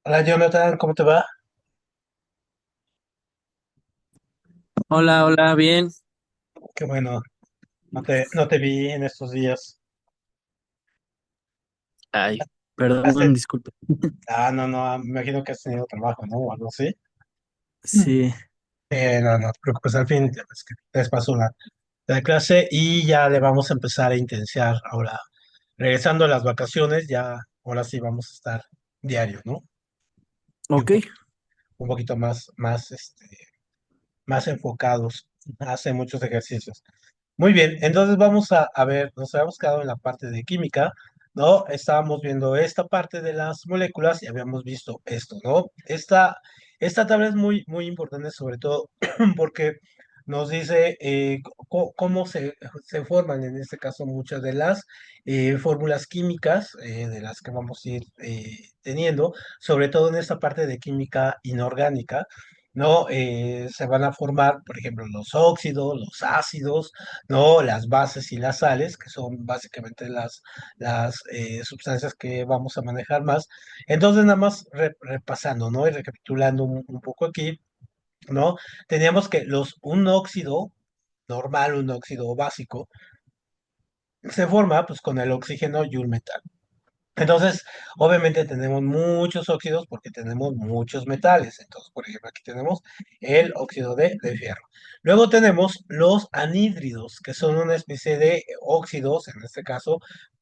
Hola Jonathan, ¿cómo te va? Hola, hola, bien. Qué bueno, no te vi en estos días. Ay, Has perdón, te- disculpe. No, no, me imagino que has tenido trabajo, ¿no? O algo así. Mm. Sí, No, no te preocupes, al fin es que te pasó la clase y ya le vamos a empezar a intensiar ahora. Regresando a las vacaciones, ya ahora sí vamos a estar diario, ¿no? Y ok, un poquito más enfocados, hace muchos ejercicios. Muy bien, entonces vamos a ver, nos habíamos quedado en la parte de química, ¿no? Estábamos viendo esta parte de las moléculas y habíamos visto esto, ¿no? Esta tabla es muy, muy importante, sobre todo porque nos dice cómo se forman, en este caso, muchas de las fórmulas químicas de las que vamos a ir teniendo, sobre todo en esta parte de química inorgánica. ¿No? Se van a formar, por ejemplo, los óxidos, los ácidos, ¿no? Las bases y las sales, que son básicamente las sustancias que vamos a manejar más. Entonces, nada más repasando, ¿no? Y recapitulando un poco aquí, ¿no? Teníamos que un óxido normal, un óxido básico, se forma pues con el oxígeno y un metal. Entonces, obviamente tenemos muchos óxidos porque tenemos muchos metales. Entonces, por ejemplo, aquí tenemos el óxido de fierro. Luego tenemos los anhídridos, que son una especie de óxidos, en este caso,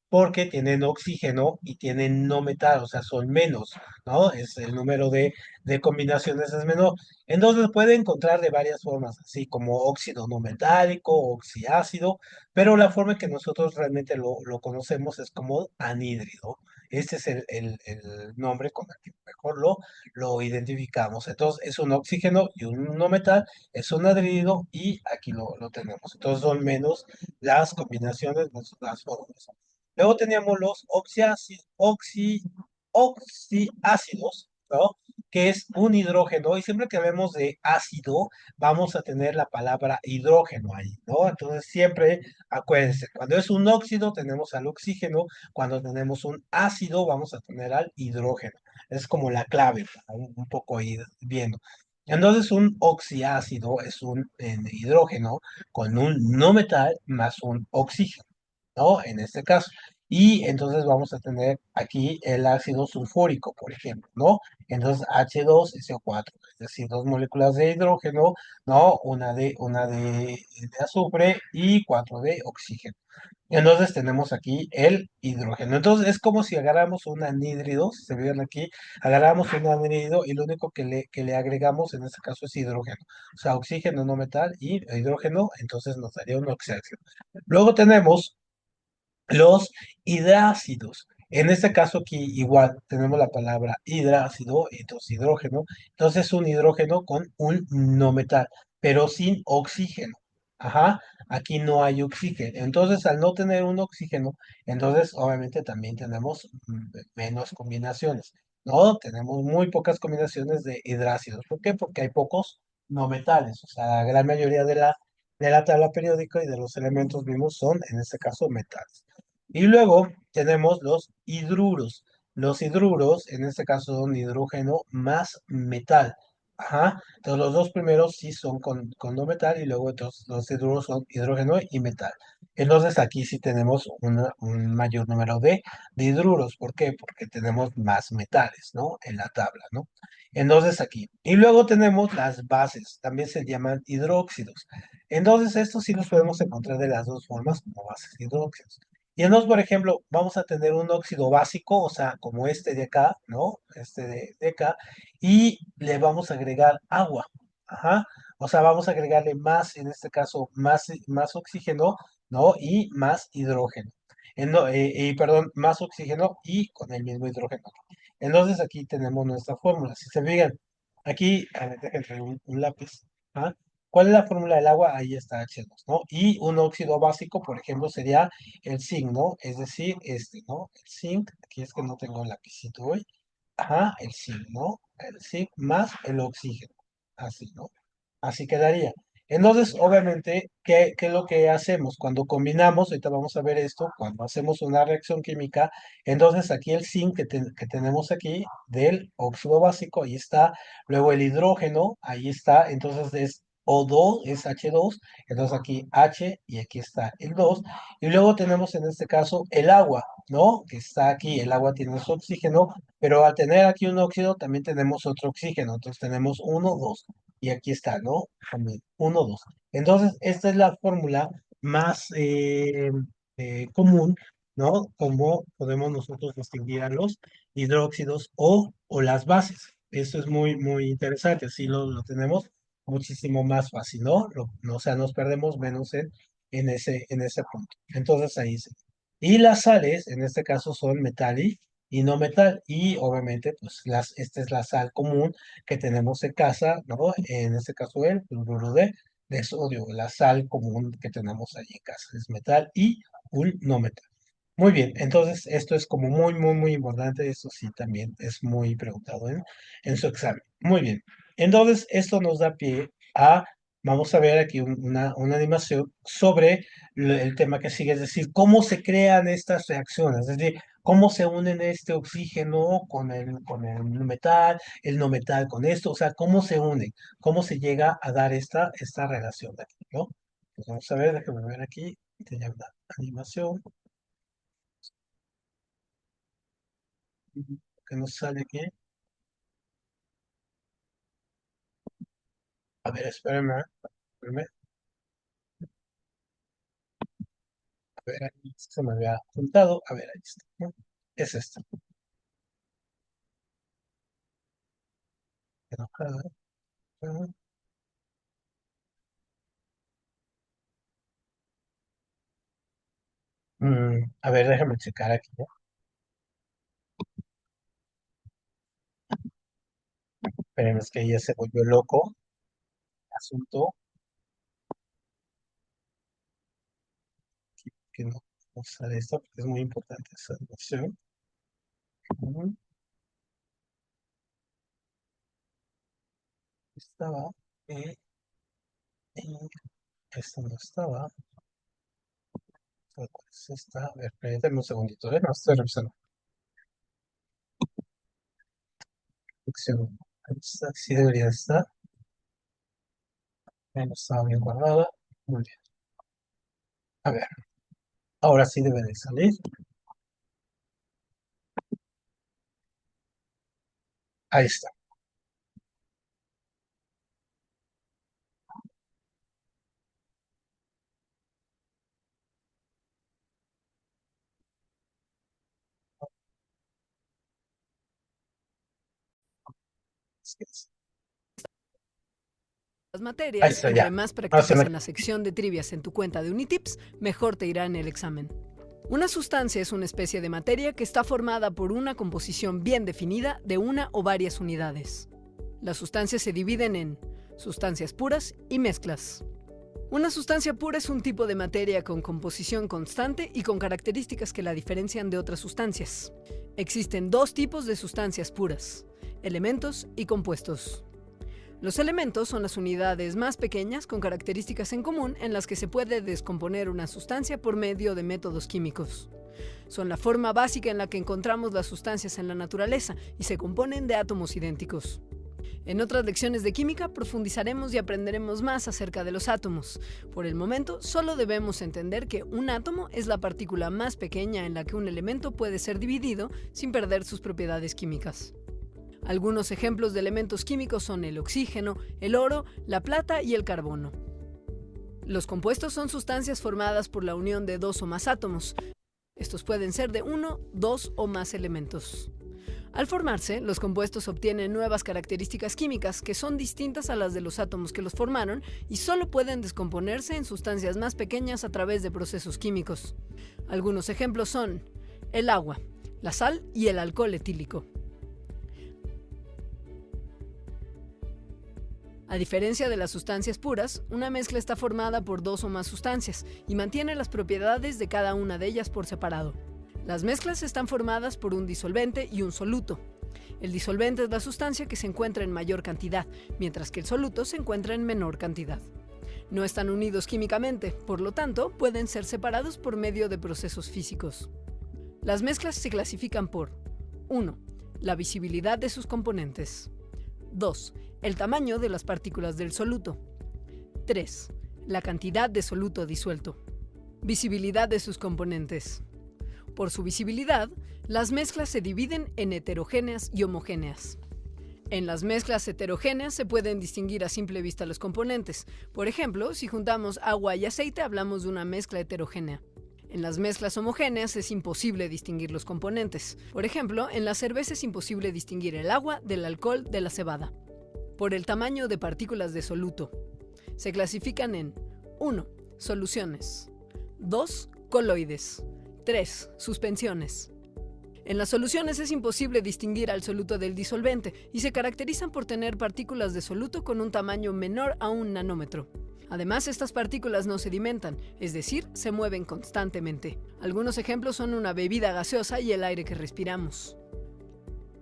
porque tienen oxígeno y tienen no metal, o sea, son menos, ¿no? Es el número de combinaciones es menor. Entonces puede encontrar de varias formas, así como óxido no metálico, oxiácido, pero la forma que nosotros realmente lo conocemos es como anhídrido. Este es el nombre con el que mejor lo identificamos. Entonces es un oxígeno y un no metal, es un anhídrido y aquí lo tenemos. Entonces son menos las combinaciones, las formas. Luego teníamos los oxiácidos, ¿no? Que es un hidrógeno, y siempre que hablemos de ácido, vamos a tener la palabra hidrógeno ahí, ¿no? Entonces siempre acuérdense, cuando es un óxido tenemos al oxígeno, cuando tenemos un ácido vamos a tener al hidrógeno. Es como la clave, para un poco ir viendo. Entonces un oxiácido es un hidrógeno con un no metal más un oxígeno, ¿no? En este caso. Y entonces vamos a tener aquí el ácido sulfúrico, por ejemplo, ¿no? Entonces H2SO4, es decir, dos moléculas de hidrógeno, ¿no? Una de azufre y cuatro de oxígeno. Entonces tenemos aquí el hidrógeno. Entonces es como si agarramos un anhídrido, si se fijan aquí, agarramos un anhídrido y lo único que le agregamos en este caso es hidrógeno. O sea, oxígeno no metal y hidrógeno, entonces nos daría un oxígeno. Luego tenemos los hidrácidos. En este caso aquí igual tenemos la palabra hidrácido, entonces hidrógeno. Entonces un hidrógeno con un no metal, pero sin oxígeno. Ajá, aquí no hay oxígeno. Entonces al no tener un oxígeno, entonces obviamente también tenemos menos combinaciones. No, tenemos muy pocas combinaciones de hidrácidos. ¿Por qué? Porque hay pocos no metales. O sea, la gran mayoría de la tabla periódica y de los elementos vivos son, en este caso, metales. Y luego tenemos los hidruros. Los hidruros, en este caso, son hidrógeno más metal. Ajá. Entonces, los dos primeros sí son con no metal y luego entonces, los hidruros son hidrógeno y metal. Entonces, aquí sí tenemos un mayor número de hidruros. ¿Por qué? Porque tenemos más metales, ¿no? En la tabla, ¿no? Entonces, aquí. Y luego tenemos las bases. También se llaman hidróxidos. Entonces, estos sí los podemos encontrar de las dos formas como bases hidróxidos. Y entonces, por ejemplo, vamos a tener un óxido básico, o sea, como este de acá, ¿no? Este de acá, y le vamos a agregar agua. Ajá. O sea, vamos a agregarle más, en este caso, más oxígeno, ¿no? Y más hidrógeno. Perdón, más oxígeno y con el mismo hidrógeno. Entonces, aquí tenemos nuestra fórmula. Si se fijan, aquí, a ver, déjenme traer un lápiz. ¿Ah? ¿Cuál es la fórmula del agua? Ahí está H2, ¿no? Y un óxido básico, por ejemplo, sería el zinc, ¿no? Es decir, este, ¿no? El zinc, aquí es que no tengo el lapicito hoy. Ajá, el zinc, ¿no? El zinc más el oxígeno. Así, ¿no? Así quedaría. Entonces, obviamente, ¿qué es lo que hacemos? Cuando combinamos, ahorita vamos a ver esto, cuando hacemos una reacción química, entonces aquí el zinc que tenemos aquí del óxido básico, ahí está, luego el hidrógeno, ahí está, entonces es O2, es H2, entonces aquí H y aquí está el 2, y luego tenemos en este caso el agua, ¿no? Que está aquí, el agua tiene su oxígeno, pero al tener aquí un óxido también tenemos otro oxígeno, entonces tenemos uno, 2 y aquí está, ¿no? También, 1, 2. Entonces, esta es la fórmula más común, ¿no? Como podemos nosotros distinguir a los hidróxidos o las bases. Esto es muy, muy interesante, así lo tenemos muchísimo más fácil, ¿no? O sea, nos perdemos menos en ese punto. Entonces, ahí sí. Y las sales, en este caso, son metal y no metal. Y obviamente, pues, esta es la sal común que tenemos en casa, ¿no? En este caso el cloruro de sodio, la sal común que tenemos ahí en casa, es metal y un no metal. Muy bien, entonces esto es como muy, muy, muy importante, esto sí también es muy preguntado en su examen. Muy bien, entonces esto nos da pie a, vamos a ver aquí una animación sobre el tema que sigue, es decir, cómo se crean estas reacciones, es decir, cómo se unen este oxígeno con el metal, el no metal con esto, o sea, cómo se unen, cómo se llega a dar esta relación de aquí, ¿no? Pues vamos a ver, déjame ver aquí, tenía una animación. Que nos sale aquí. A ver, espérame, a ver, ahí se me había apuntado. A ver, ahí está, ¿no? Es esta. Enojada. A ver, déjame checar aquí, ¿no? Espérenme, es que ya se volvió loco el asunto. Que no sale esto, porque es muy importante esa noción. Ujú, estaba. eh, eh, Esta no estaba. ¿Cuál es esta? A ver, permíteme un segundito, ¿eh? No estoy revisando. Sección. Ahí está, sí debería estar. No estaba bien guardada. Muy bien. A ver, ahora sí debe de salir. Ahí está. Las Ahí materias, está entre ya. más Ahora se practiques me... en la sección de trivias en tu cuenta de Unitips, mejor te irá en el examen. Una sustancia es una especie de materia que está formada por una composición bien definida de una o varias unidades. Las sustancias se dividen en sustancias puras y mezclas. Una sustancia pura es un tipo de materia con composición constante y con características que la diferencian de otras sustancias. Existen dos tipos de sustancias puras: elementos y compuestos. Los elementos son las unidades más pequeñas con características en común en las que se puede descomponer una sustancia por medio de métodos químicos. Son la forma básica en la que encontramos las sustancias en la naturaleza y se componen de átomos idénticos. En otras lecciones de química profundizaremos y aprenderemos más acerca de los átomos. Por el momento, solo debemos entender que un átomo es la partícula más pequeña en la que un elemento puede ser dividido sin perder sus propiedades químicas. Algunos ejemplos de elementos químicos son el oxígeno, el oro, la plata y el carbono. Los compuestos son sustancias formadas por la unión de dos o más átomos. Estos pueden ser de uno, dos o más elementos. Al formarse, los compuestos obtienen nuevas características químicas que son distintas a las de los átomos que los formaron y solo pueden descomponerse en sustancias más pequeñas a través de procesos químicos. Algunos ejemplos son el agua, la sal y el alcohol etílico. A diferencia de las sustancias puras, una mezcla está formada por dos o más sustancias y mantiene las propiedades de cada una de ellas por separado. Las mezclas están formadas por un disolvente y un soluto. El disolvente es la sustancia que se encuentra en mayor cantidad, mientras que el soluto se encuentra en menor cantidad. No están unidos químicamente, por lo tanto, pueden ser separados por medio de procesos físicos. Las mezclas se clasifican por 1. La visibilidad de sus componentes. 2. El tamaño de las partículas del soluto. 3. La cantidad de soluto disuelto. Visibilidad de sus componentes. Por su visibilidad, las mezclas se dividen en heterogéneas y homogéneas. En las mezclas heterogéneas se pueden distinguir a simple vista los componentes. Por ejemplo, si juntamos agua y aceite, hablamos de una mezcla heterogénea. En las mezclas homogéneas es imposible distinguir los componentes. Por ejemplo, en la cerveza es imposible distinguir el agua del alcohol de la cebada. Por el tamaño de partículas de soluto. Se clasifican en 1. Soluciones. 2. Coloides. 3. Suspensiones. En las soluciones es imposible distinguir al soluto del disolvente y se caracterizan por tener partículas de soluto con un tamaño menor a 1 nanómetro. Además, estas partículas no sedimentan, es decir, se mueven constantemente. Algunos ejemplos son una bebida gaseosa y el aire que respiramos.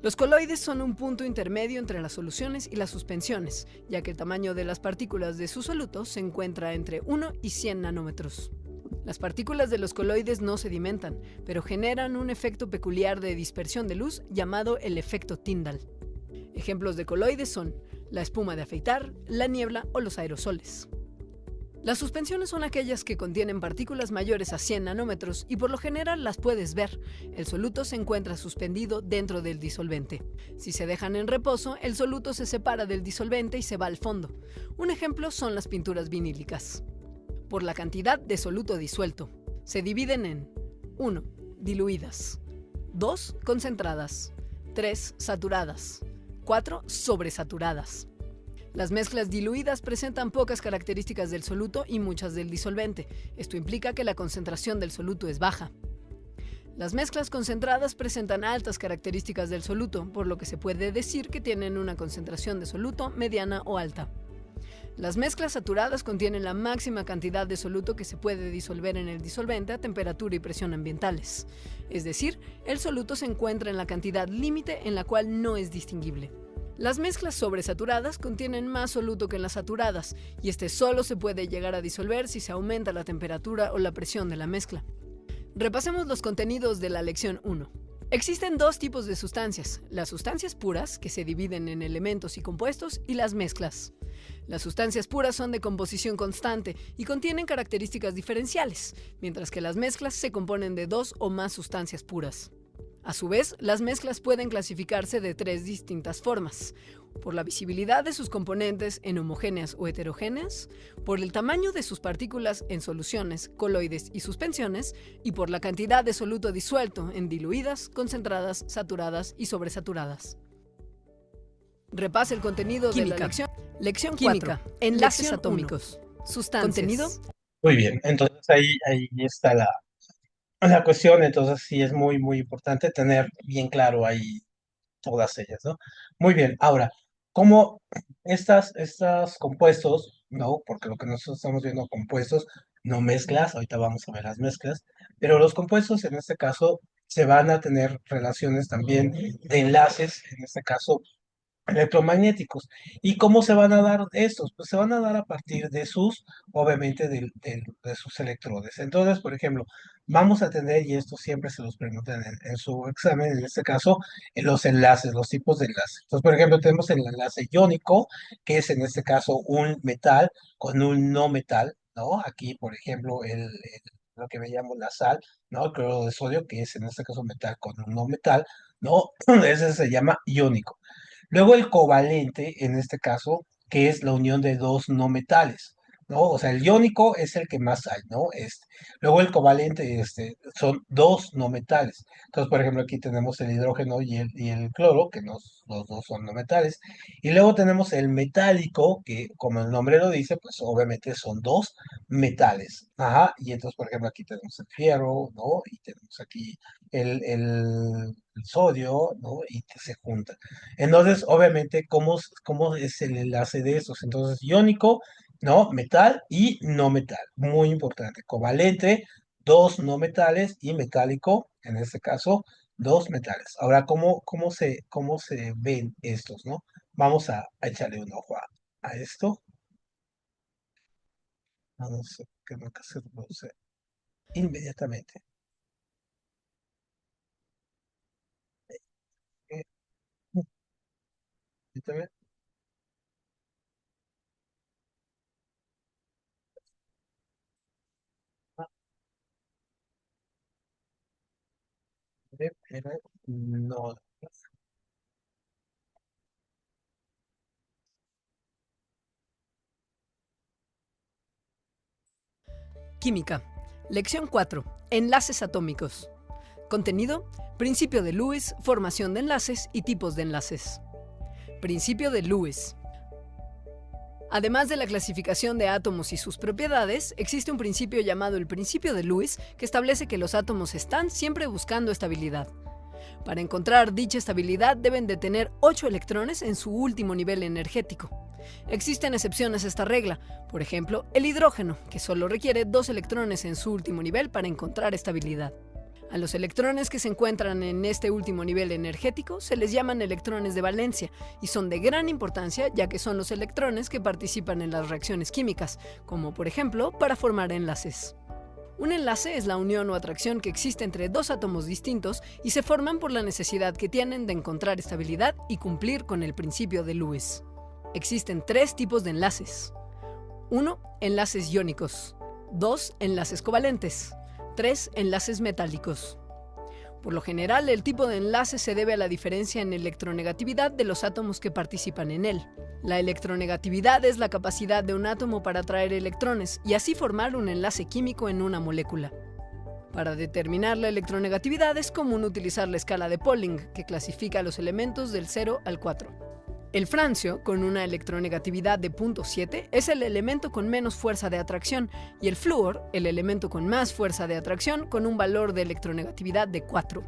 Los coloides son un punto intermedio entre las soluciones y las suspensiones, ya que el tamaño de las partículas de su soluto se encuentra entre 1 y 100 nanómetros. Las partículas de los coloides no sedimentan, pero generan un efecto peculiar de dispersión de luz llamado el efecto Tyndall. Ejemplos de coloides son la espuma de afeitar, la niebla o los aerosoles. Las suspensiones son aquellas que contienen partículas mayores a 100 nanómetros y por lo general las puedes ver. El soluto se encuentra suspendido dentro del disolvente. Si se dejan en reposo, el soluto se separa del disolvente y se va al fondo. Un ejemplo son las pinturas vinílicas. Por la cantidad de soluto disuelto. Se dividen en 1. Diluidas. 2. Concentradas. 3. Saturadas. 4. Sobresaturadas. Las mezclas diluidas presentan pocas características del soluto y muchas del disolvente. Esto implica que la concentración del soluto es baja. Las mezclas concentradas presentan altas características del soluto, por lo que se puede decir que tienen una concentración de soluto mediana o alta. Las mezclas saturadas contienen la máxima cantidad de soluto que se puede disolver en el disolvente a temperatura y presión ambientales. Es decir, el soluto se encuentra en la cantidad límite en la cual no es distinguible. Las mezclas sobresaturadas contienen más soluto que en las saturadas, y este solo se puede llegar a disolver si se aumenta la temperatura o la presión de la mezcla. Repasemos los contenidos de la lección 1. Existen dos tipos de sustancias: las sustancias puras, que se dividen en elementos y compuestos, y las mezclas. Las sustancias puras son de composición constante y contienen características diferenciales, mientras que las mezclas se componen de dos o más sustancias puras. A su vez, las mezclas pueden clasificarse de tres distintas formas: por la visibilidad de sus componentes en homogéneas o heterogéneas, por el tamaño de sus partículas en soluciones, coloides y suspensiones, y por la cantidad de soluto disuelto en diluidas, concentradas, saturadas y sobresaturadas. Repasa el contenido de la lección. Lección química. Enlaces atómicos. Sustancias. Contenido. Muy bien, entonces ahí está la cuestión. Entonces sí es muy, muy importante tener bien claro ahí todas ellas, ¿no? Muy bien, ahora, ¿cómo estas compuestos, no? Porque lo que nosotros estamos viendo compuestos, no mezclas, ahorita vamos a ver las mezclas, pero los compuestos en este caso se van a tener relaciones también de enlaces, en este caso electromagnéticos. ¿Y cómo se van a dar estos? Pues se van a dar a partir de obviamente, de sus electrodes. Entonces, por ejemplo, vamos a tener, y esto siempre se los preguntan en su examen, en este caso, en los enlaces, los tipos de enlaces. Entonces, por ejemplo, tenemos el enlace iónico, que es en este caso un metal con un no metal, ¿no? Aquí, por ejemplo, lo que veíamos la sal, ¿no? El cloruro de sodio, que es en este caso metal con un no metal, ¿no? Ese se llama iónico. Luego el covalente, en este caso, que es la unión de dos no metales, ¿no? O sea, el iónico es el que más hay, ¿no? Luego el covalente, son dos no metales. Entonces, por ejemplo, aquí tenemos el hidrógeno y el cloro, que los dos son no metales. Y luego tenemos el metálico, que como el nombre lo dice, pues obviamente son dos metales. Ajá. Y entonces, por ejemplo, aquí tenemos el fierro, ¿no? Y tenemos aquí el sodio, ¿no? Y que se juntan. Entonces, obviamente, ¿cómo es el enlace de estos? Entonces, iónico, ¿no? Metal y no metal. Muy importante. Covalente, dos no metales, y metálico, en este caso, dos metales. Ahora, ¿cómo se ven estos, no? Vamos a echarle un ojo a esto. No sé, que nunca se reproduce inmediatamente. Eh, Permítame, ah, pero no. Química. Lección 4. Enlaces atómicos. Contenido. Principio de Lewis, formación de enlaces y tipos de enlaces. Principio de Lewis. Además de la clasificación de átomos y sus propiedades, existe un principio llamado el principio de Lewis que establece que los átomos están siempre buscando estabilidad. Para encontrar dicha estabilidad deben de tener 8 electrones en su último nivel energético. Existen excepciones a esta regla, por ejemplo, el hidrógeno, que solo requiere 2 electrones en su último nivel para encontrar estabilidad. A los electrones que se encuentran en este último nivel energético se les llaman electrones de valencia y son de gran importancia ya que son los electrones que participan en las reacciones químicas, como por ejemplo para formar enlaces. Un enlace es la unión o atracción que existe entre dos átomos distintos y se forman por la necesidad que tienen de encontrar estabilidad y cumplir con el principio de Lewis. Existen 3 tipos de enlaces. 1. Enlaces iónicos. 2. Enlaces covalentes. 3. Enlaces metálicos. Por lo general, el tipo de enlace se debe a la diferencia en electronegatividad de los átomos que participan en él. La electronegatividad es la capacidad de un átomo para atraer electrones y así formar un enlace químico en una molécula. Para determinar la electronegatividad es común utilizar la escala de Pauling, que clasifica los elementos del 0 al 4. El francio, con una electronegatividad de 0.7, es el elemento con menos fuerza de atracción, y el flúor, el elemento con más fuerza de atracción, con un valor de electronegatividad de 4.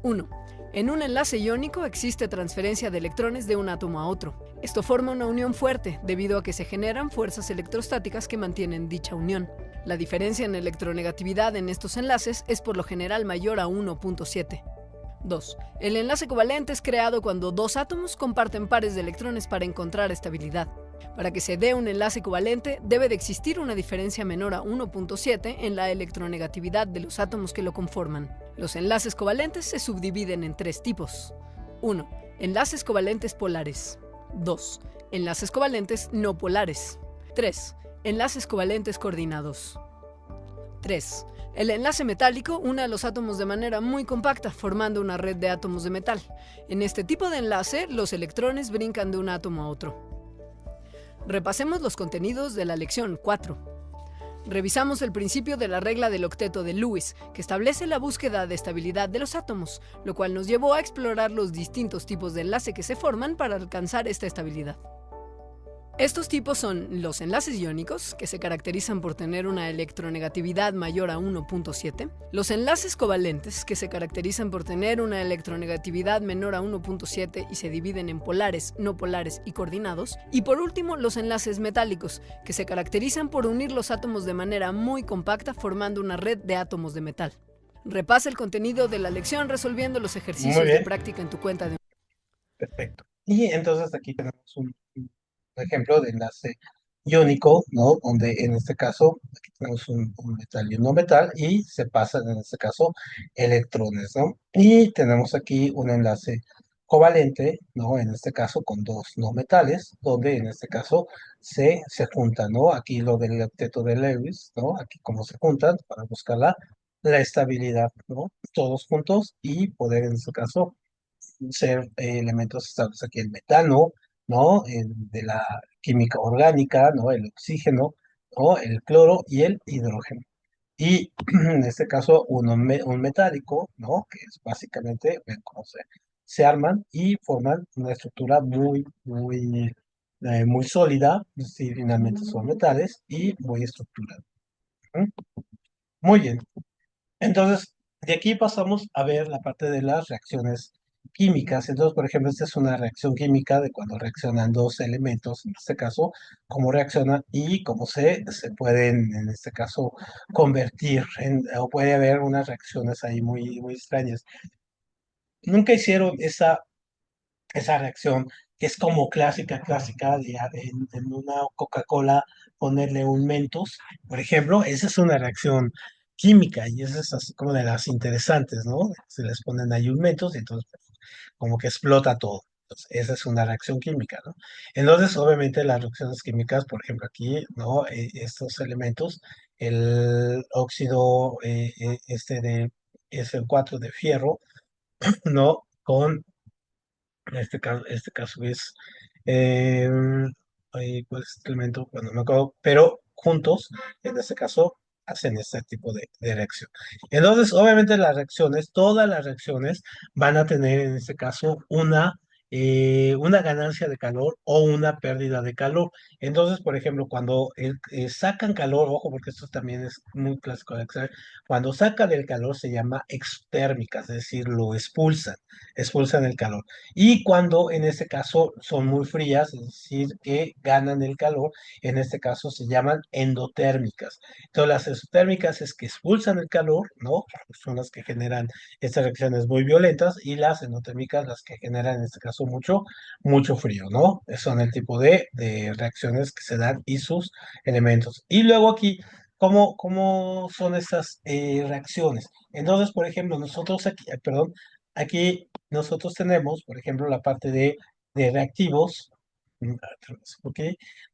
1. En un enlace iónico existe transferencia de electrones de un átomo a otro. Esto forma una unión fuerte, debido a que se generan fuerzas electrostáticas que mantienen dicha unión. La diferencia en electronegatividad en estos enlaces es por lo general mayor a 1.7. 2. El enlace covalente es creado cuando dos átomos comparten pares de electrones para encontrar estabilidad. Para que se dé un enlace covalente, debe de existir una diferencia menor a 1.7 en la electronegatividad de los átomos que lo conforman. Los enlaces covalentes se subdividen en 3 tipos. 1. Enlaces covalentes polares. 2. Enlaces covalentes no polares. 3. Enlaces covalentes coordinados. 3. El enlace metálico une a los átomos de manera muy compacta, formando una red de átomos de metal. En este tipo de enlace, los electrones brincan de un átomo a otro. Repasemos los contenidos de la lección 4. Revisamos el principio de la regla del octeto de Lewis, que establece la búsqueda de estabilidad de los átomos, lo cual nos llevó a explorar los distintos tipos de enlace que se forman para alcanzar esta estabilidad. Estos tipos son los enlaces iónicos, que se caracterizan por tener una electronegatividad mayor a 1.7, los enlaces covalentes, que se caracterizan por tener una electronegatividad menor a 1.7 y se dividen en polares, no polares y coordinados, y por último los enlaces metálicos, que se caracterizan por unir los átomos de manera muy compacta formando una red de átomos de metal. Repasa el contenido de la lección resolviendo los Muy ejercicios de bien, práctica en tu cuenta de... perfecto. Y entonces aquí tenemos un ejemplo de enlace iónico, ¿no? Donde en este caso aquí tenemos un metal y un no metal y se pasan en este caso electrones, ¿no? Y tenemos aquí un enlace covalente, ¿no? En este caso con dos no metales, donde en este caso se juntan, ¿no? Aquí lo del octeto de Lewis, ¿no? Aquí cómo se juntan para buscar la estabilidad, ¿no? Todos juntos y poder en este caso ser elementos estables aquí el metano, ¿no? De la química orgánica, ¿no? El oxígeno, ¿no? El cloro y el hidrógeno. Y en este caso un metálico, ¿no? Que es básicamente, ven cómo se arman y forman una estructura muy sólida, es decir, finalmente son metales y muy estructurada. ¿Mm? Muy bien. Entonces, de aquí pasamos a ver la parte de las reacciones químicas. Entonces, por ejemplo, esta es una reacción química de cuando reaccionan dos elementos, en este caso, cómo reaccionan y cómo se pueden, en este caso, convertir o puede haber unas reacciones ahí muy extrañas. Nunca hicieron esa reacción que es como clásica en una Coca-Cola ponerle un Mentos, por ejemplo, esa es una reacción química y esa es así como de las interesantes, ¿no? Se les ponen ahí un Mentos y entonces como que explota todo. Entonces, esa es una reacción química, ¿no? Entonces, obviamente, las reacciones químicas, por ejemplo, aquí, ¿no? Estos elementos, el óxido es el 4 de fierro, ¿no? Con este caso es, eh, ¿cuál es este elemento? Bueno, no me acuerdo, pero juntos, en este caso, hacen este tipo de reacción. Entonces, obviamente las reacciones, todas las reacciones van a tener en este caso una ganancia de calor o una pérdida de calor. Entonces, por ejemplo, cuando sacan calor, ojo, porque esto también es muy clásico de Excel, cuando sacan el calor se llama exotérmica, es decir, lo expulsan el calor. Y cuando en este caso son muy frías, es decir, que ganan el calor, en este caso se llaman endotérmicas. Entonces las exotérmicas es que expulsan el calor, ¿no? Son las que generan estas reacciones muy violentas y las endotérmicas las que generan en este caso mucho frío, ¿no? Son el tipo de reacciones que se dan y sus elementos. Y luego aquí, ¿cómo son estas reacciones? Entonces, por ejemplo, nosotros aquí, perdón, aquí nosotros tenemos, por ejemplo, la parte de reactivos, ¿ok?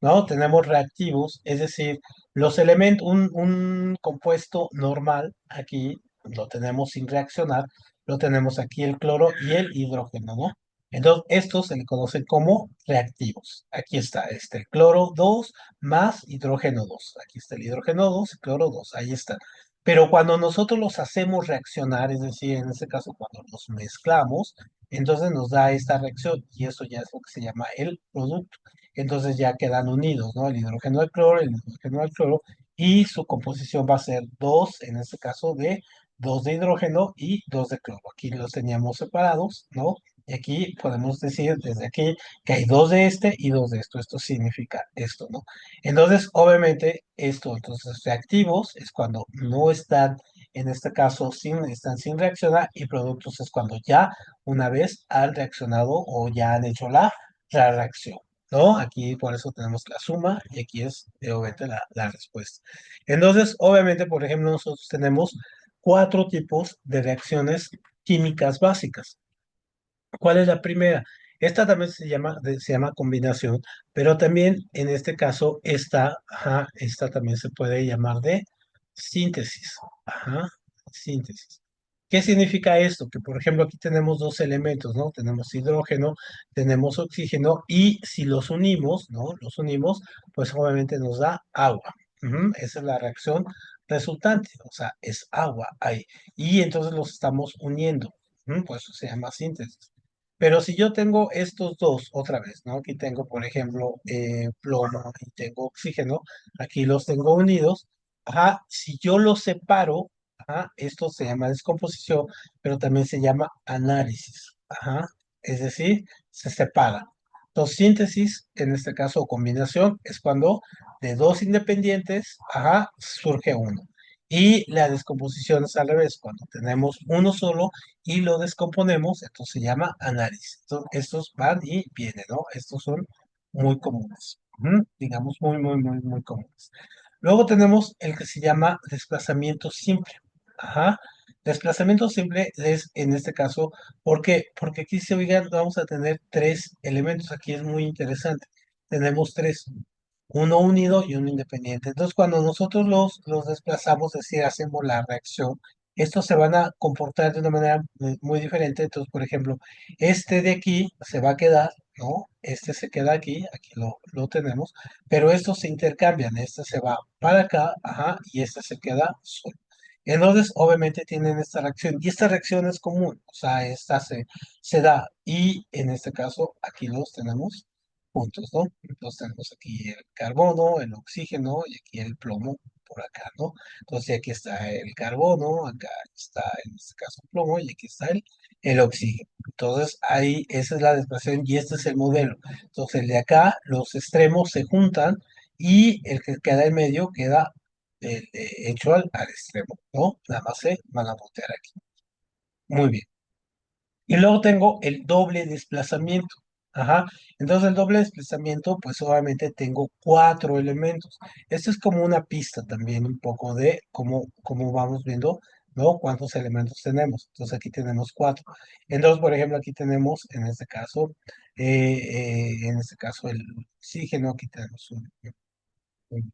¿No? Tenemos reactivos, es decir, los elementos, un compuesto normal, aquí lo tenemos sin reaccionar, lo tenemos aquí el cloro y el hidrógeno, ¿no? Entonces, estos se le conocen como reactivos. Aquí está, el cloro 2 más hidrógeno 2. Aquí está el hidrógeno 2, cloro 2, ahí está. Pero cuando nosotros los hacemos reaccionar, es decir, en este caso cuando los mezclamos, entonces nos da esta reacción y eso ya es lo que se llama el producto. Entonces ya quedan unidos, ¿no? El hidrógeno al cloro, el hidrógeno al cloro y su composición va a ser 2, en este caso de 2 de hidrógeno y 2 de cloro. Aquí los teníamos separados, ¿no? Y aquí podemos decir desde aquí que hay 2 de este y 2 de esto. Esto significa esto, ¿no? Entonces, obviamente, entonces, reactivos es cuando no están, en este caso, están sin reaccionar, y productos es cuando ya una vez han reaccionado o ya han hecho la reacción, ¿no? Aquí por eso tenemos la suma y aquí es, obviamente, la respuesta. Entonces, obviamente, por ejemplo, nosotros tenemos 4 tipos de reacciones químicas básicas. ¿Cuál es la primera? Esta también se llama combinación, pero también en este caso, esta también se puede llamar de síntesis. Ajá, síntesis. ¿Qué significa esto? Que por ejemplo aquí tenemos dos elementos, ¿no? Tenemos hidrógeno, tenemos oxígeno y si los unimos, ¿no? Los unimos, pues obviamente nos da agua. Esa es la reacción resultante, o sea, es agua ahí. Y entonces los estamos uniendo. Pues eso se llama síntesis. Pero si yo tengo estos dos otra vez, ¿no? Aquí tengo, por ejemplo, plomo y tengo oxígeno, aquí los tengo unidos. Ajá, si yo los separo, ajá, esto se llama descomposición, pero también se llama análisis. Ajá, es decir, se separa. Entonces, síntesis, en este caso, o combinación, es cuando de dos independientes, ajá, surge uno. Y la descomposición es al revés, cuando tenemos uno solo y lo descomponemos, esto se llama análisis. Entonces, estos van y vienen, ¿no? Estos son muy comunes, digamos, muy comunes. Luego tenemos el que se llama desplazamiento simple. Ajá. Desplazamiento simple es en este caso, ¿por qué? Porque aquí se oigan, vamos a tener tres elementos. Aquí es muy interesante. Tenemos tres, uno unido y uno independiente. Entonces, cuando nosotros los desplazamos, es decir, hacemos la reacción, estos se van a comportar de una manera muy diferente. Entonces, por ejemplo, este de aquí se va a quedar, ¿no? Este se queda aquí, aquí lo tenemos, pero estos se intercambian. Este se va para acá, ajá, y este se queda solo. Entonces, obviamente tienen esta reacción, y esta reacción es común, o sea, esta se da, y en este caso, aquí los tenemos juntos, ¿no? Entonces tenemos aquí el carbono, el oxígeno y aquí el plomo por acá, ¿no? Entonces aquí está el carbono, acá está en este caso el plomo y aquí está el oxígeno. Entonces ahí esa es la desplazamiento y este es el modelo. Entonces el de acá, los extremos se juntan y el que queda en medio queda hecho al extremo, ¿no? Nada más se van a voltear aquí. Muy bien. Y luego tengo el doble desplazamiento. Ajá. Entonces el doble desplazamiento, pues obviamente tengo 4 elementos. Esto es como una pista también un poco de cómo vamos viendo, ¿no? Cuántos elementos tenemos. Entonces aquí tenemos 4. Entonces, por ejemplo, aquí tenemos, en este caso el oxígeno, aquí tenemos un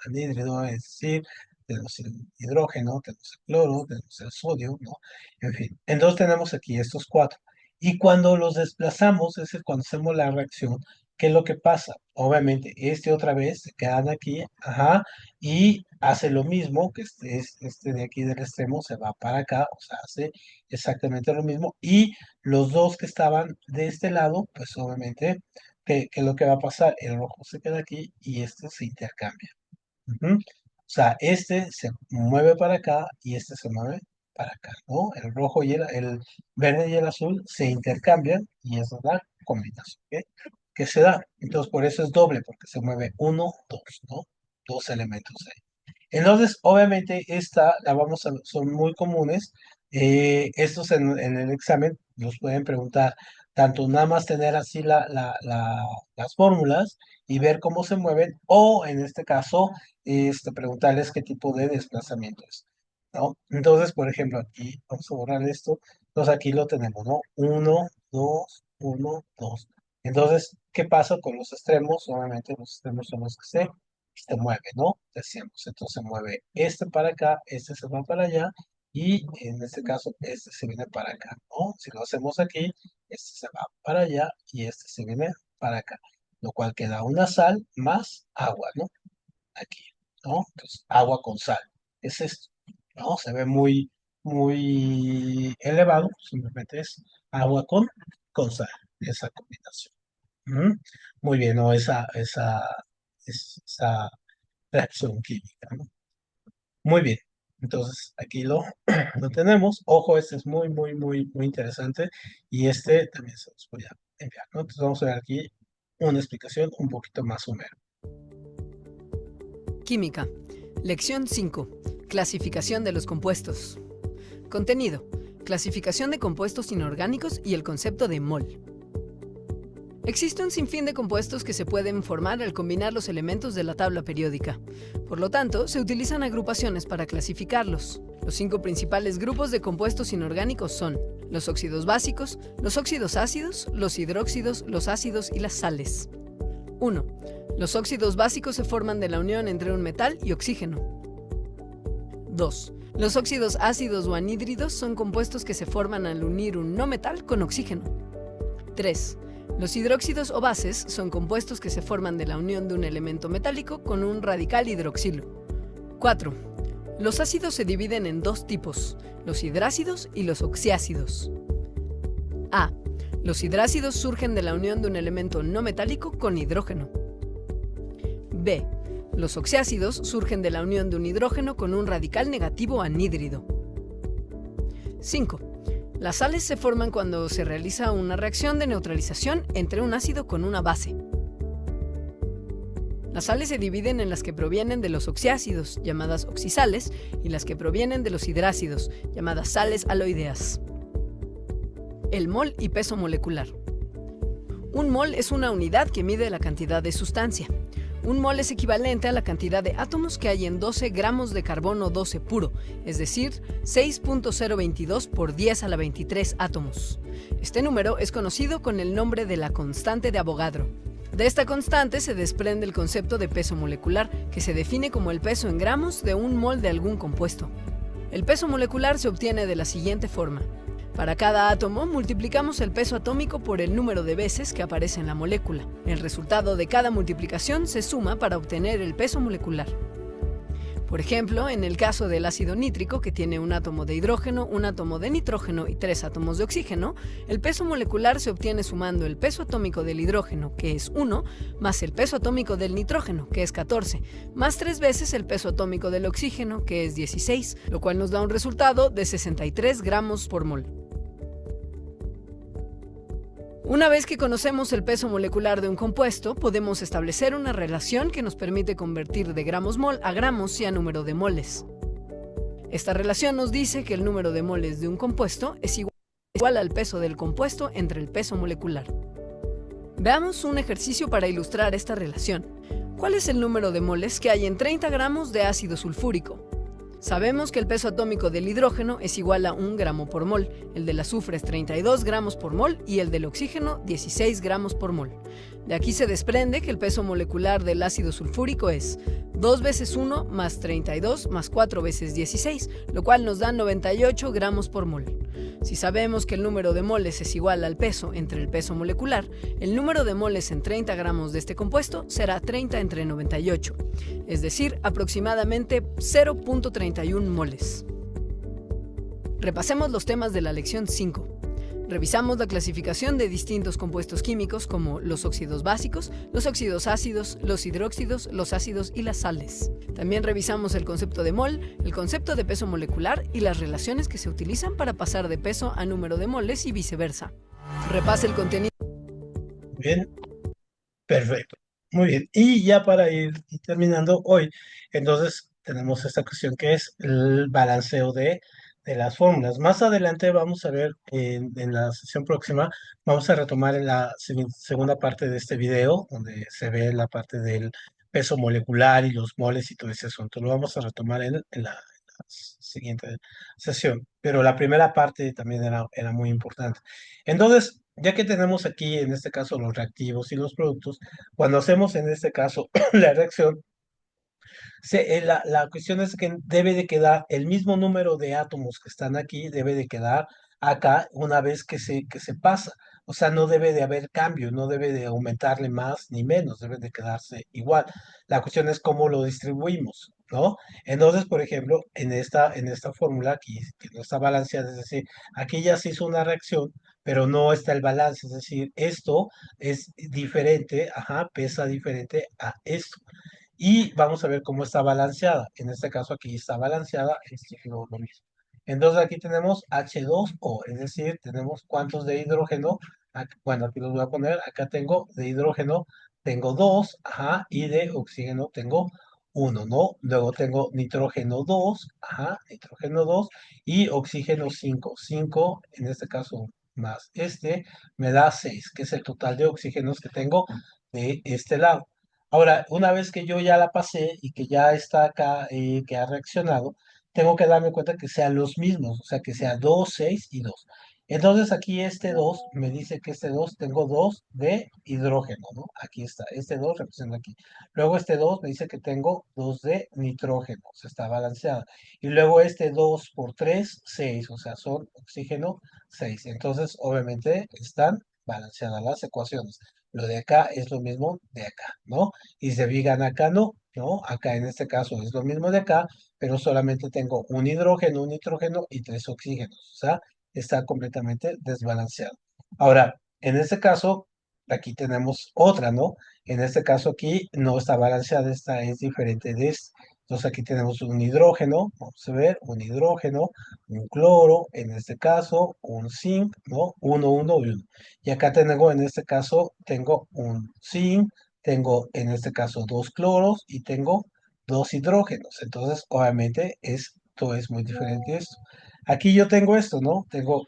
anhídrido, es decir, tenemos el hidrógeno, tenemos el cloro, tenemos el sodio, ¿no? En fin, entonces tenemos aquí estos 4. Y cuando los desplazamos, es decir, cuando hacemos la reacción, ¿qué es lo que pasa? Obviamente, otra vez se quedan aquí, ajá, y hace lo mismo, que este de aquí del extremo se va para acá, o sea, hace exactamente lo mismo, y los dos que estaban de este lado, pues obviamente, ¿qué es lo que va a pasar? El rojo se queda aquí y este se intercambia. Ujú. O sea, este se mueve para acá y este se mueve para acá, ¿no? El rojo y el verde y el azul se intercambian y esa es la combinación que se da. Entonces, por eso es doble, porque se mueve uno, dos, ¿no? Dos elementos ahí. Entonces, obviamente, son muy comunes. Estos en el examen los pueden preguntar, tanto nada más tener así las fórmulas y ver cómo se mueven, o en este caso, preguntarles qué tipo de desplazamiento es, ¿no? Entonces, por ejemplo, aquí, vamos a borrar esto. Entonces, aquí lo tenemos, ¿no? Uno, dos, uno, dos. Entonces, ¿qué pasa con los extremos? Obviamente, los extremos son los que se mueve, ¿no? Decíamos, entonces se mueve este para acá, este se va para allá, y en este caso, este se viene para acá, ¿no? Si lo hacemos aquí, este se va para allá y este se viene para acá, lo cual queda una sal más agua, ¿no? Aquí, ¿no? Entonces, agua con sal, es esto, ¿no? Se ve muy elevado, simplemente es agua con sal, esa combinación. Ujú. Muy bien, ¿no? Esa reacción química, ¿no? Muy bien. Entonces, aquí lo tenemos. Ojo, este es muy interesante. Y este también se los voy a enviar, ¿no? Entonces, vamos a ver aquí una explicación un poquito más o menos. Química. Lección 5. Clasificación de los compuestos. Contenido. Clasificación de compuestos inorgánicos y el concepto de mol. Existe un sinfín de compuestos que se pueden formar al combinar los elementos de la tabla periódica. Por lo tanto, se utilizan agrupaciones para clasificarlos. Los 5 principales grupos de compuestos inorgánicos son los óxidos básicos, los óxidos ácidos, los hidróxidos, los ácidos y las sales. 1. Los óxidos básicos se forman de la unión entre un metal y oxígeno. 2. Los óxidos ácidos o anhídridos son compuestos que se forman al unir un no metal con oxígeno. 3. Los hidróxidos o bases son compuestos que se forman de la unión de un elemento metálico con un radical hidroxilo. 4. Los ácidos se dividen en 2 tipos, los hidrácidos y los oxiácidos. A. Los hidrácidos surgen de la unión de un elemento no metálico con hidrógeno. B. Los oxiácidos surgen de la unión de un hidrógeno con un radical negativo anhídrido. 5. Las sales se forman cuando se realiza una reacción de neutralización entre un ácido con una base. Las sales se dividen en las que provienen de los oxiácidos, llamadas oxisales, y las que provienen de los hidrácidos, llamadas sales aloideas. El mol y peso molecular. Un mol es una unidad que mide la cantidad de sustancia. Un mol es equivalente a la cantidad de átomos que hay en 12 gramos de carbono 12 puro, es decir, 6.022 por 10 a la 23 átomos. Este número es conocido con el nombre de la constante de Avogadro. De esta constante se desprende el concepto de peso molecular, que se define como el peso en gramos de un mol de algún compuesto. El peso molecular se obtiene de la siguiente forma. Para cada átomo, multiplicamos el peso atómico por el número de veces que aparece en la molécula. El resultado de cada multiplicación se suma para obtener el peso molecular. Por ejemplo, en el caso del ácido nítrico, que tiene un átomo de hidrógeno, un átomo de nitrógeno y 3 átomos de oxígeno, el peso molecular se obtiene sumando el peso atómico del hidrógeno, que es 1, más el peso atómico del nitrógeno, que es 14, más 3 veces el peso atómico del oxígeno, que es 16, lo cual nos da un resultado de 63 gramos por mol. Una vez que conocemos el peso molecular de un compuesto, podemos establecer una relación que nos permite convertir de gramos mol a gramos y a número de moles. Esta relación nos dice que el número de moles de un compuesto es igual al peso del compuesto entre el peso molecular. Veamos un ejercicio para ilustrar esta relación. ¿Cuál es el número de moles que hay en 30 gramos de ácido sulfúrico? Sabemos que el peso atómico del hidrógeno es igual a 1 gramo por mol, el del azufre es 32 gramos por mol y el del oxígeno 16 gramos por mol. De aquí se desprende que el peso molecular del ácido sulfúrico es 2 veces 1 más 32 más 4 veces 16, lo cual nos da 98 gramos por mol. Si sabemos que el número de moles es igual al peso entre el peso molecular, el número de moles en 30 gramos de este compuesto será 30 entre 98, es decir, aproximadamente 0.31 moles. Repasemos los temas de la lección 5. Revisamos la clasificación de distintos compuestos químicos como los óxidos básicos, los óxidos ácidos, los hidróxidos, los ácidos y las sales. También revisamos el concepto de mol, el concepto de peso molecular y las relaciones que se utilizan para pasar de peso a número de moles y viceversa. Repase el contenido. Bien, perfecto. Muy bien. Y ya para ir terminando hoy, entonces tenemos esta cuestión que es el balanceo de las fórmulas. Más adelante vamos a ver en la sesión próxima, vamos a retomar en la segunda parte de este video, donde se ve la parte del peso molecular y los moles y todo ese asunto. Lo vamos a retomar en la siguiente sesión. Pero la primera parte también era muy importante. Entonces, ya que tenemos aquí, en este caso, los reactivos y los productos, cuando hacemos en este caso la reacción, la cuestión es que debe de quedar el mismo número de átomos que están aquí, debe de quedar acá una vez que se pasa. O sea, no debe de haber cambio, no debe de aumentarle más ni menos, debe de quedarse igual. La cuestión es cómo lo distribuimos, ¿no? Entonces, por ejemplo, en esta fórmula aquí, que no está balanceada, es decir, aquí ya se hizo una reacción, pero no está el balance, es decir, esto es diferente, ajá, pesa diferente a esto. Y vamos a ver cómo está balanceada. En este caso aquí está balanceada, esto es lo mismo. Entonces aquí tenemos H2O, es decir, tenemos cuántos de hidrógeno. Bueno, aquí los voy a poner. Acá tengo de hidrógeno, tengo 2, ajá, y de oxígeno tengo 1, ¿no? Luego tengo nitrógeno 2, ajá, nitrógeno 2 y oxígeno 5. 5, en este caso, más este, me da 6, que es el total de oxígenos que tengo de este lado. Ahora, una vez que yo ya la pasé y que ya está acá, que ha reaccionado, tengo que darme cuenta que sean los mismos, o sea, que sea 2, 6 y 2. Entonces aquí este 2 me dice que este 2 tengo 2 de hidrógeno, ¿no? Aquí está, este 2 representa aquí. Luego este 2 me dice que tengo 2 de nitrógeno, o sea, está balanceada. Y luego este 2 por 3, 6, o sea, son oxígeno 6. Entonces, obviamente, están balanceadas las ecuaciones. Lo de acá es lo mismo de acá, ¿no? Y se fijan acá no, ¿no? Acá en este caso es lo mismo de acá, pero solamente tengo un hidrógeno, un nitrógeno y 3 oxígenos. O sea, está completamente desbalanceado. Ahora, en este caso, aquí tenemos otra, ¿no? En este caso aquí no está balanceada, esta es diferente de esta. Entonces aquí tenemos un hidrógeno, vamos a ver, un hidrógeno, un cloro, en este caso, un zinc, ¿no? Uno, uno y uno. Y acá tengo, en este caso, tengo un zinc, tengo en este caso dos cloros y tengo dos hidrógenos. Entonces, obviamente, esto es muy diferente de esto. Aquí yo tengo esto, ¿no? Tengo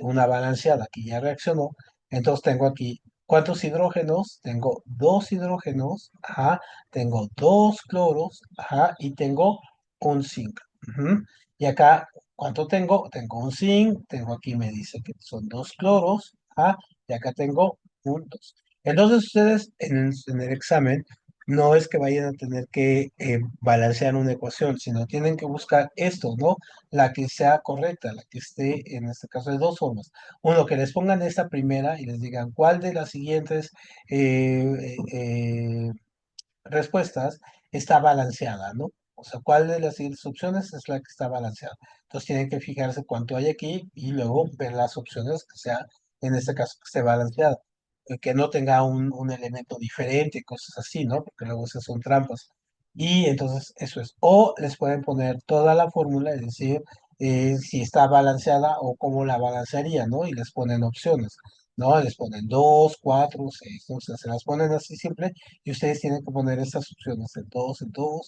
una balanceada que ya reaccionó. Entonces tengo aquí, ¿cuántos hidrógenos? Tengo dos hidrógenos, ajá, tengo dos cloros, ajá, y tengo un zinc. Ujú. Y acá, ¿cuánto tengo? Tengo un zinc, tengo aquí, me dice que son dos cloros, ajá, y acá tengo un 2. Entonces ustedes en el examen no es que vayan a tener que balancear una ecuación, sino tienen que buscar esto, ¿no? La que sea correcta, la que esté, en este caso, de dos formas. Uno, que les pongan esta primera y les digan cuál de las siguientes respuestas está balanceada, ¿no? O sea, cuál de las siguientes opciones es la que está balanceada. Entonces tienen que fijarse cuánto hay aquí y luego ver las opciones que sea, en este caso, que esté balanceada. Que no tenga un elemento diferente, cosas así, ¿no? Porque luego esas son trampas. Y entonces eso es. O les pueden poner toda la fórmula, es decir, si está balanceada o cómo la balancearía, ¿no? Y les ponen opciones, ¿no? Les ponen 2, 4, 6, ¿no? O sea, se las ponen así simple y ustedes tienen que poner estas opciones, en todos, do,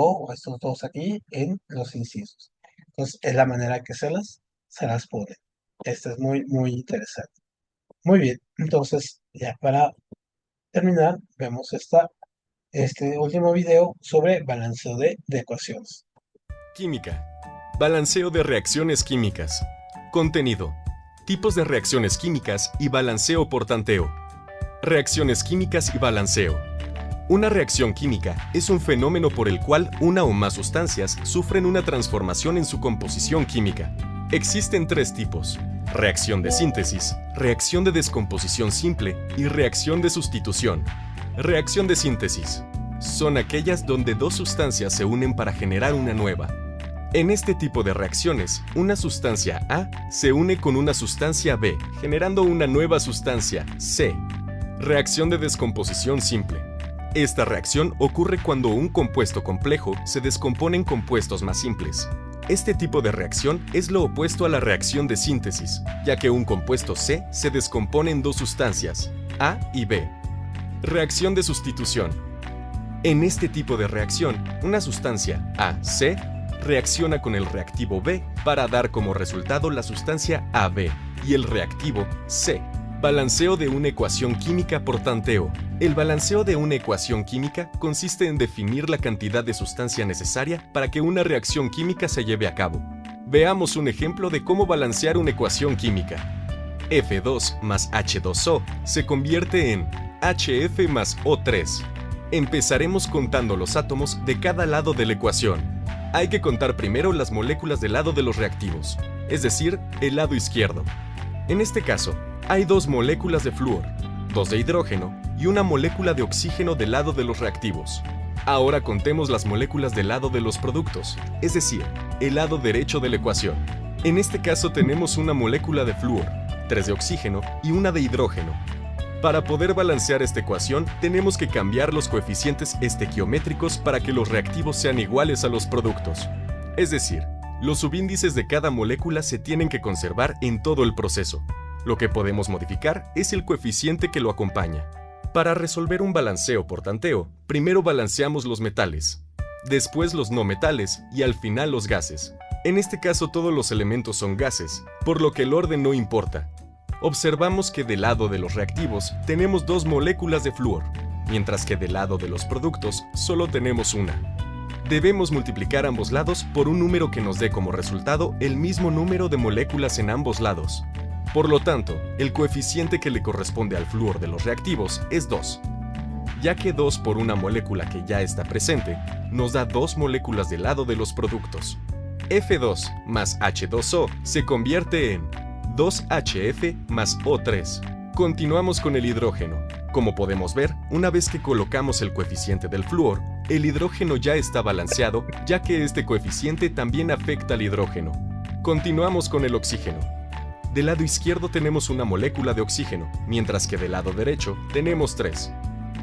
o estos dos aquí en los incisos. Entonces, es la manera que se las ponen. Esto es muy, muy interesante. Muy bien, entonces, ya para terminar, vemos este último video sobre balanceo de ecuaciones. Química. Balanceo de reacciones químicas. Contenido. Tipos de reacciones químicas y balanceo por tanteo. Reacciones químicas y balanceo. Una reacción química es un fenómeno por el cual una o más sustancias sufren una transformación en su composición química. Existen tres tipos: reacción de síntesis, reacción de descomposición simple y reacción de sustitución. Reacción de síntesis. Son aquellas donde dos sustancias se unen para generar una nueva. En este tipo de reacciones, una sustancia A se une con una sustancia B, generando una nueva sustancia C. Reacción de descomposición simple. Esta reacción ocurre cuando un compuesto complejo se descompone en compuestos más simples. Este tipo de reacción es lo opuesto a la reacción de síntesis, ya que un compuesto C se descompone en dos sustancias, A y B. Reacción de sustitución. En este tipo de reacción, una sustancia AC reacciona con el reactivo B para dar como resultado la sustancia AB y el reactivo C. Balanceo de una ecuación química por tanteo. El balanceo de una ecuación química consiste en definir la cantidad de sustancia necesaria para que una reacción química se lleve a cabo. Veamos un ejemplo de cómo balancear una ecuación química. F2 más H2O se convierte en HF más O3. Empezaremos contando los átomos de cada lado de la ecuación. Hay que contar primero las moléculas del lado de los reactivos, es decir, el lado izquierdo. En este caso, hay dos moléculas de flúor, dos de hidrógeno y una molécula de oxígeno del lado de los reactivos. Ahora contemos las moléculas del lado de los productos, es decir, el lado derecho de la ecuación. En este caso tenemos una molécula de flúor, 3 de oxígeno y una de hidrógeno. Para poder balancear esta ecuación, tenemos que cambiar los coeficientes estequiométricos para que los reactivos sean iguales a los productos. Es decir, los subíndices de cada molécula se tienen que conservar en todo el proceso. Lo que podemos modificar es el coeficiente que lo acompaña. Para resolver un balanceo por tanteo, primero balanceamos los metales, después los no metales y al final los gases. En este caso todos los elementos son gases, por lo que el orden no importa. Observamos que del lado de los reactivos tenemos dos moléculas de flúor, mientras que del lado de los productos solo tenemos una. Debemos multiplicar ambos lados por un número que nos dé como resultado el mismo número de moléculas en ambos lados. Por lo tanto, el coeficiente que le corresponde al flúor de los reactivos es 2. Ya que 2 por una molécula que ya está presente, nos da 2 moléculas del lado de los productos. F2 más H2O se convierte en 2HF más O3. Continuamos con el hidrógeno. Como podemos ver, una vez que colocamos el coeficiente del flúor, el hidrógeno ya está balanceado, ya que este coeficiente también afecta al hidrógeno. Continuamos con el oxígeno. Del lado izquierdo tenemos una molécula de oxígeno, mientras que del lado derecho tenemos 3.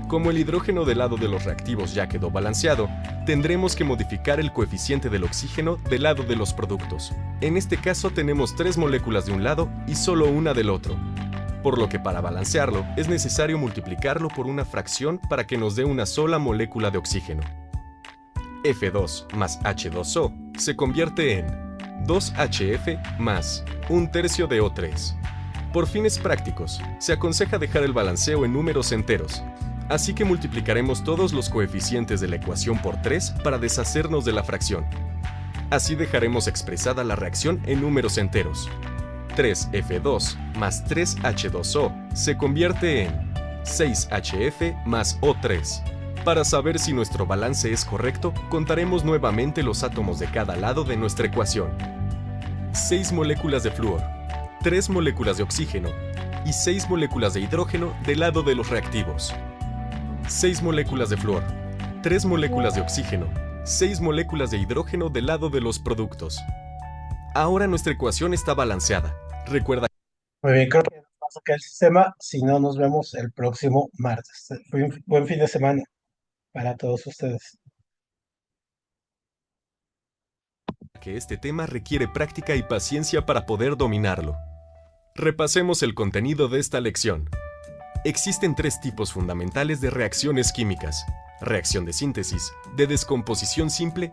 Como el hidrógeno del lado de los reactivos ya quedó balanceado, tendremos que modificar el coeficiente del oxígeno del lado de los productos. En este caso tenemos 3 moléculas de un lado y solo una del otro, por lo que para balancearlo es necesario multiplicarlo por una fracción para que nos dé una sola molécula de oxígeno. F2 más H2O se convierte en 2HF más 1/3 de O3. Por fines prácticos, se aconseja dejar el balanceo en números enteros, así que multiplicaremos todos los coeficientes de la ecuación por 3 para deshacernos de la fracción. Así dejaremos expresada la reacción en números enteros. 3F2 más 3H2O se convierte en 6HF más O3. Para saber si nuestro balance es correcto, contaremos nuevamente los átomos de cada lado de nuestra ecuación. 6 moléculas de flúor, 3 moléculas de oxígeno y 6 moléculas de hidrógeno del lado de los reactivos. 6 moléculas de flúor, 3 moléculas de oxígeno, 6 moléculas de hidrógeno del lado de los productos. Ahora nuestra ecuación está balanceada. Recuerda. Muy bien, creo que nos pasa acá el sistema. Si no, nos vemos el próximo martes. Buen fin de semana para todos ustedes. Que este tema requiere práctica y paciencia para poder dominarlo. Repasemos el contenido de esta lección. Existen 3 tipos fundamentales de reacciones químicas: reacción de síntesis, de descomposición simple